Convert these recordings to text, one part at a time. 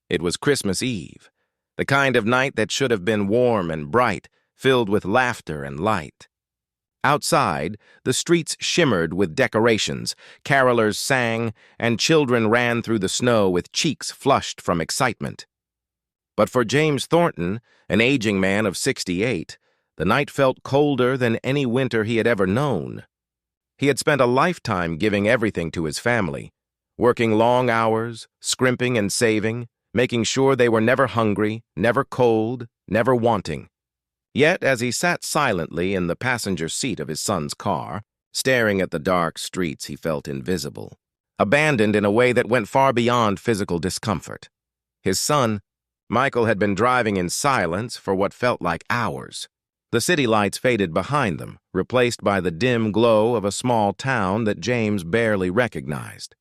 It was Christmas Eve, the kind of night that should have been warm and bright, filled with laughter and light. Outside, the streets shimmered with decorations, carolers sang, and children ran through the snow with cheeks flushed from excitement. But for James Thornton, an aging man of 68, the night felt colder than any winter he had ever known. He had spent a lifetime giving everything to his family, working long hours, scrimping and saving, making sure they were never hungry, never cold, never wanting. Yet, as he sat silently in the passenger seat of his son's car, staring at the dark streets, he felt invisible, abandoned in a way that went far beyond physical discomfort. His son, Michael, had been driving in silence for what felt like hours. The city lights faded behind them, replaced by the dim glow of a small town that James barely recognized.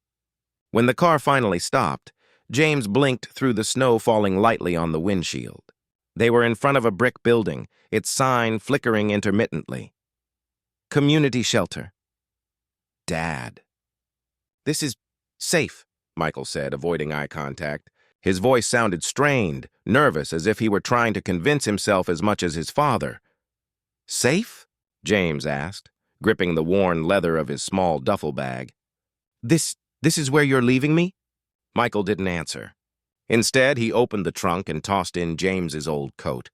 When the car finally stopped, James blinked through the snow falling lightly on the windshield. They were in front of a brick building, its sign flickering intermittently. Community shelter. Dad. "This is safe," Michael said, avoiding eye contact. His voice sounded strained, nervous, as if he were trying to convince himself as much as his father. "Safe?" James asked, gripping the worn leather of his small duffel bag. This is where you're leaving me?" Michael didn't answer. Instead, he opened the trunk and tossed in James's old coat.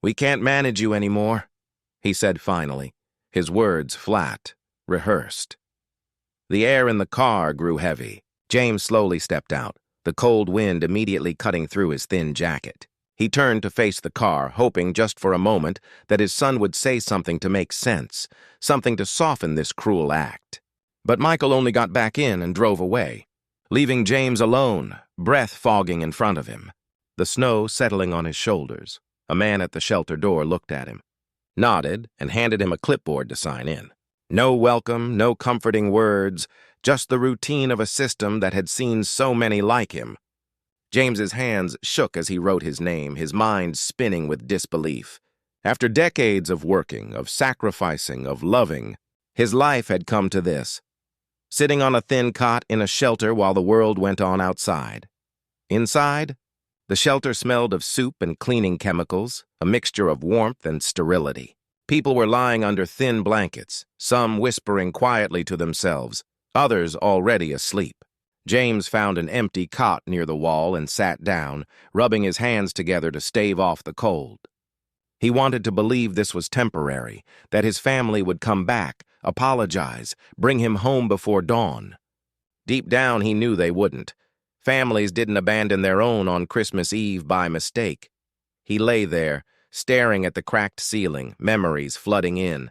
We can't manage you anymore," he said finally, his words flat, rehearsed. The air in the car grew heavy. James slowly stepped out, the cold wind immediately cutting through his thin jacket. He turned to face the car, hoping just for a moment that his son would say something to make sense, something to soften this cruel act. But Michael only got back in and drove away, leaving James alone, breath fogging in front of him, the snow settling on his shoulders. A man at the shelter door looked at him, nodded, and handed him a clipboard to sign in. No welcome, no comforting words, just the routine of a system that had seen so many like him. James's hands shook as he wrote his name, his mind spinning with disbelief. After decades of working, of sacrificing, of loving, his life had come to this, sitting on a thin cot in a shelter while the world went on outside. Inside, the shelter smelled of soup and cleaning chemicals, a mixture of warmth and sterility. People were lying under thin blankets, some whispering quietly to themselves, others already asleep. James found an empty cot near the wall and sat down, rubbing his hands together to stave off the cold. He wanted to believe this was temporary, that his family would come back, apologize, bring him home before dawn. Deep down, he knew they wouldn't. Families didn't abandon their own on Christmas Eve by mistake. He lay there, staring at the cracked ceiling, memories flooding in.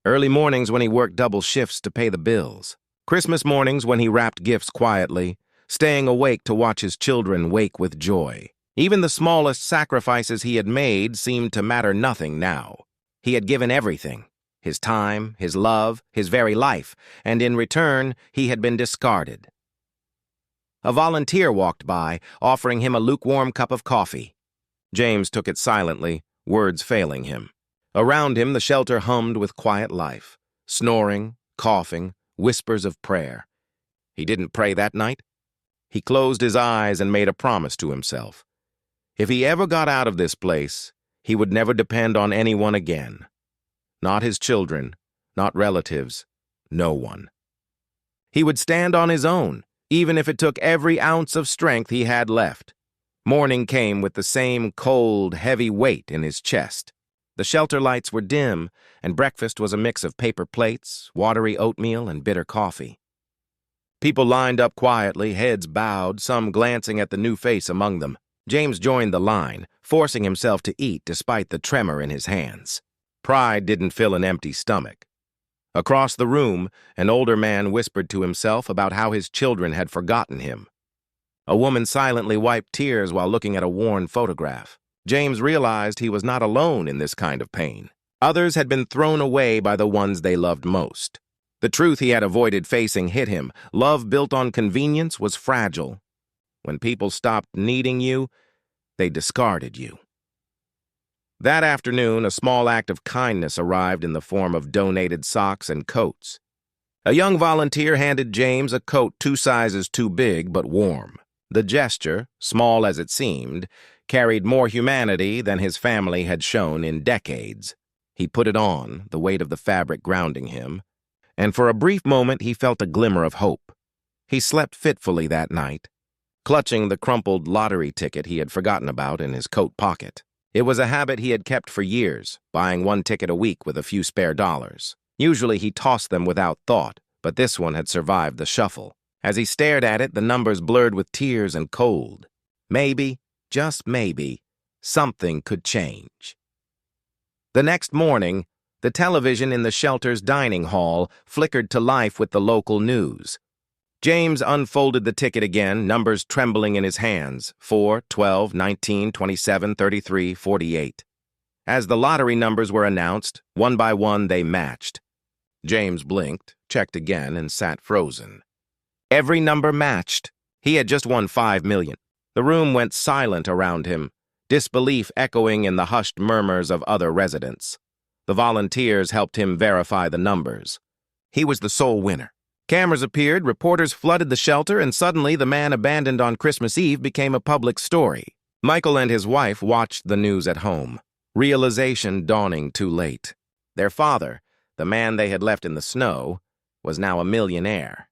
Early mornings when he worked double shifts to pay the bills. Christmas mornings when he wrapped gifts quietly, staying awake to watch his children wake with joy. Even the smallest sacrifices he had made seemed to matter nothing now. He had given everything, his time, his love, his very life, and in return, he had been discarded. A volunteer walked by, offering him a lukewarm cup of coffee. James took it silently, words failing him. Around him, the shelter hummed with quiet life, snoring, coughing, whispers of prayer. He didn't pray that night. He closed his eyes and made a promise to himself. If he ever got out of this place, he would never depend on anyone again. Not his children, not relatives, no one. He would stand on his own, even if it took every ounce of strength he had left. Morning came with the same cold, heavy weight in his chest. The shelter lights were dim, and breakfast was a mix of paper plates, watery oatmeal, and bitter coffee. People lined up quietly, heads bowed, some glancing at the new face among them. James joined the line, forcing himself to eat despite the tremor in his hands. Pride didn't fill an empty stomach. Across the room, an older man whispered to himself about how his children had forgotten him. A woman silently wiped tears while looking at a worn photograph. James realized he was not alone in this kind of pain. Others had been thrown away by the ones they loved most. The truth he had avoided facing hit him. Love built on convenience was fragile. When people stopped needing you, they discarded you. That afternoon, a small act of kindness arrived in the form of donated socks and coats. A young volunteer handed James a coat 2 sizes too big but warm. The gesture, small as it seemed, carried more humanity than his family had shown in decades. He put it on, the weight of the fabric grounding him, and for a brief moment he felt a glimmer of hope. He slept fitfully that night, clutching the crumpled lottery ticket he had forgotten about in his coat pocket. It was a habit he had kept for years, buying one ticket a week with a few spare dollars. Usually he tossed them without thought, but this one had survived the shuffle. As he stared at it, the numbers blurred with tears and cold. Maybe, just maybe, something could change. The next morning, the television in the shelter's dining hall flickered to life with the local news. James unfolded the ticket again, numbers trembling in his hands, 4, 12, 19, 27, 33, 48. As the lottery numbers were announced, one by one they matched. James blinked, checked again, and sat frozen. Every number matched. He had just won $5 million. The room went silent around him, disbelief echoing in the hushed murmurs of other residents. The volunteers helped him verify the numbers. He was the sole winner. Cameras appeared, reporters flooded the shelter, and suddenly the man abandoned on Christmas Eve became a public story. Michael and his wife watched the news at home, realization dawning too late. Their father, the man they had left in the snow, was now a millionaire.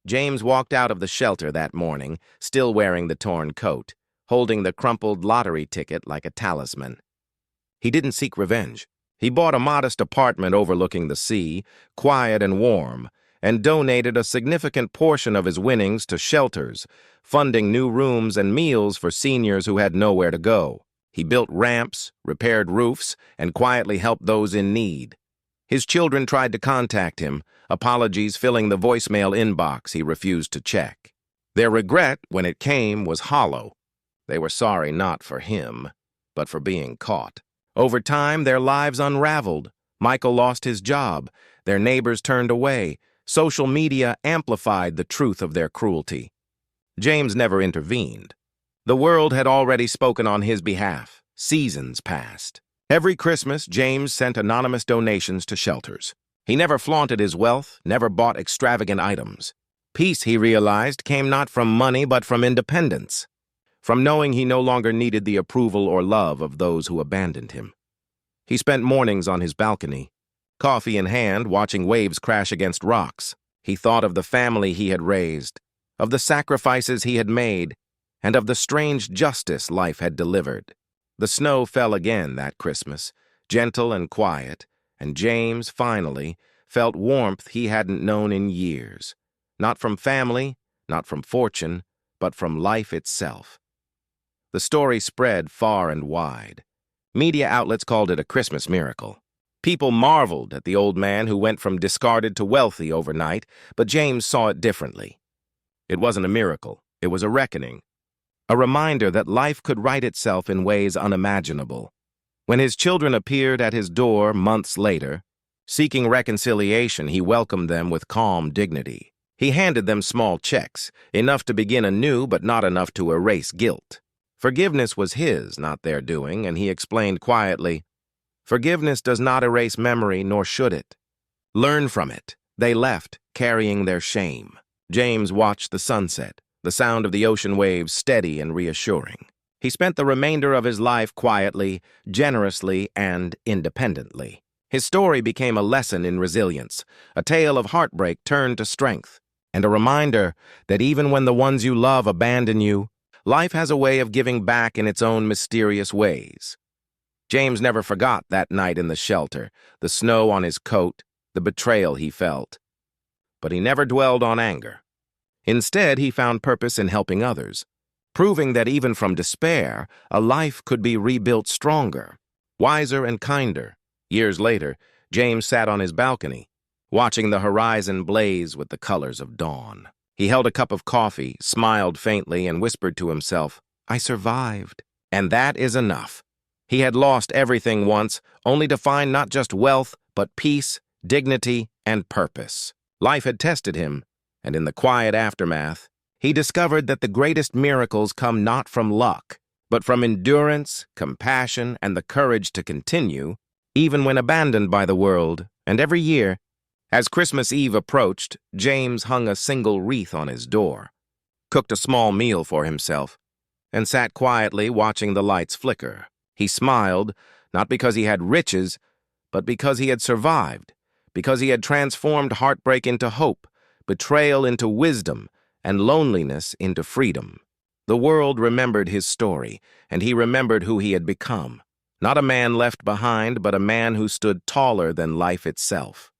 James walked out of the shelter that morning, still wearing the torn coat, holding the crumpled lottery ticket like a talisman. He didn't seek revenge. He bought a modest apartment overlooking the sea, quiet and warm, and donated a significant portion of his winnings to shelters, funding new rooms and meals for seniors who had nowhere to go. He built ramps, repaired roofs, and quietly helped those in need. His children tried to contact him, apologies filling the voicemail inbox he refused to check. Their regret, when it came, was hollow. They were sorry not for him, but for being caught. Over time, their lives unraveled. Michael lost his job. Their neighbors turned away. Social media amplified the truth of their cruelty. James never intervened. The world had already spoken on his behalf. Seasons passed. Every Christmas, James sent anonymous donations to shelters. He never flaunted his wealth, never bought extravagant items. Peace, he realized, came not from money but from independence, from knowing he no longer needed the approval or love of those who abandoned him. He spent mornings on his balcony, coffee in hand, watching waves crash against rocks. He thought of the family he had raised, of the sacrifices he had made, and of the strange justice life had delivered. The snow fell again that Christmas, gentle and quiet, and James, finally, felt warmth he hadn't known in years. Not from family, not from fortune, but from life itself. The story spread far and wide. Media outlets called it a Christmas miracle. People marveled at the old man who went from discarded to wealthy overnight, but James saw it differently. It wasn't a miracle, it was a reckoning. A reminder that life could right itself in ways unimaginable. When his children appeared at his door months later, seeking reconciliation, he welcomed them with calm dignity. He handed them small checks, enough to begin anew but not enough to erase guilt. Forgiveness was his, not their doing, and he explained quietly, "Forgiveness does not erase memory, nor should it. Learn from it." They left, carrying their shame. James watched the sunset, the sound of the ocean waves steady and reassuring. He spent the remainder of his life quietly, generously, and independently. His story became a lesson in resilience, a tale of heartbreak turned to strength, and a reminder that even when the ones you love abandon you, life has a way of giving back in its own mysterious ways. James never forgot that night in the shelter, the snow on his coat, the betrayal he felt. But he never dwelled on anger. Instead, he found purpose in helping others, proving that even from despair, a life could be rebuilt stronger, wiser and kinder. Years later, James sat on his balcony, watching the horizon blaze with the colors of dawn. He held a cup of coffee, smiled faintly, and whispered to himself, "I survived." And that is enough. He had lost everything once, only to find not just wealth, but peace, dignity, and purpose. Life had tested him, and in the quiet aftermath, he discovered that the greatest miracles come not from luck, but from endurance, compassion, and the courage to continue, even when abandoned by the world. And every year, as Christmas Eve approached, James hung a single wreath on his door. cooked a small meal for himself, and sat quietly watching the lights flicker. He smiled, not because he had riches, but because he had survived, because he had transformed heartbreak into hope, betrayal into wisdom, and loneliness into freedom. The world remembered his story, and he remembered who he had become. Not a man left behind, but a man who stood taller than life itself.